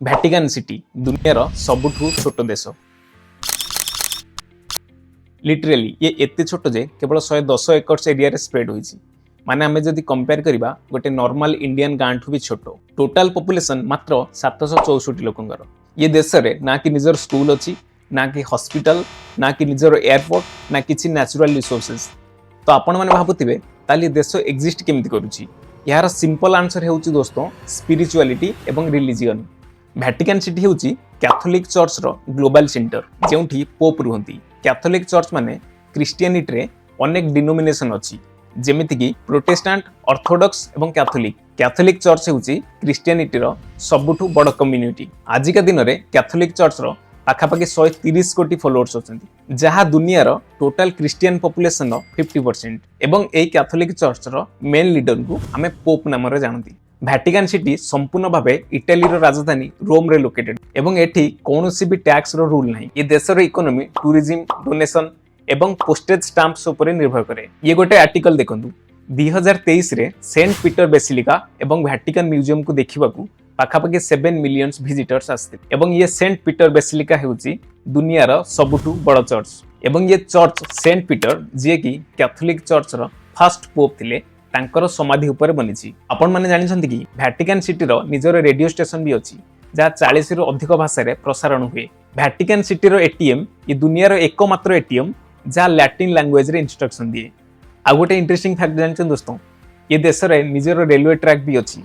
भैटिकन city दुनियार सबुठु छोट देश। लिटरेली ये एते छोट जे केवल 110 एकर्स एरिया रे स्प्रेड होईची। माने आमे जदि कंपेयर करिबा गोटे नॉर्मल इंडियन गाँ ठु भी छोट। टोटल पॉपुलेशन मात्र 764 लोकंगर। ये देश रे ना कि निजर स्कूल अछि, ना कि हॉस्पिटल, ना कि निजर एयरपोर्ट, ना किछि नेचुरल रिसोर्सेस। तो आपण माने भाबुथिबे ताली देश एक्जिस्ट केमिति करूची। यार सिंपल आंसर हेउची दोस्तों स्पिरिचुअलिटी एवं रिलीजियन। भैटिकन सिटी हेउची कैथोलिक चर्च रो ग्लोबल सेंटर जेउठी पोप रुहंती। कैथोलिक चर्च माने क्रिश्चियनिटी रे अनेक डिनोमिनेशन अछि जेमिति कि प्रोटेस्टेंट, ऑर्थोडॉक्स एवं कैथोलिक। कैथोलिक चर्च हेउची क्रिश्चियनिटी रो सबुठु बड़ कम्युनिटी। आजिका दिन रे कैथोलिक चर्च रो पाखापाखि 130 कोटी फॉलोअर्स अछंती, जहा दुनियार टोटल क्रिश्चियन पॉपुलेशन रो 50%। एवं एई कैथोलिक चर्च रो मेन लीडर को आमे पोप नाम रे जानती। भैटिकन सिटी संपूर्ण भावे इटाली रो राजधानी रोम रे लोकेटेड एवं एठी कोनोसी भी टैक्स रो रूल नाही। ये देशर इकोनॉमी टूरिज्म, डोनेशन एवं पोस्टेज स्टाम्प्स ऊपर निर्भर करे। ये गोटे आर्टिकल देखंतु 2023 रे सेंट पीटर बेसिलिका एवं भैटिकन म्यूजियम को देखिबाकू पाखापाखि 7 मिलियन विजिटर्स आसते। एवं ये सेंट पीटर बेसिलिका हेउची दुनियार सबुठु बड़ चर्च। एवं ये चर्च सेंट पीटर जे कि Catholic church row first pope थिले तांकर समाधि ऊपर बनिछि। आपण माने जानि छथि कि भैटिकन सिटी रो निजर रेडियो स्टेशन भी अछि जहा 40 रो अधिक भाषा रे प्रसारण हुए। भैटिकन सिटी रो एटीएम ये दुनियार एकमात्र एटीएम जहा लैटिन लैंग्वेज रे इंस्ट्रक्शन दिए। आ गोटे इंटरेस्टिंग फैक्ट जानि छथि दोस्तों ये देश रे निजर रेलवे ट्रैक भी अछि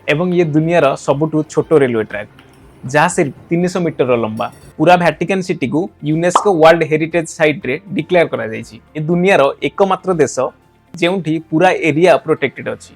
एवं ये दुनियार सबुठु छोट रेलवे ट्रैक जहाँ सिर्फ 300 मीटर लंबा। पूरा भैटिकन सिटी को यूनेस्को वर्ल्ड हेरिटेज साइट रे डिक्लेयर करा जायछि। ये दुनियार एकमात्र देश जेउठी पूरा एरिया प्रोटेक्टेड अछि।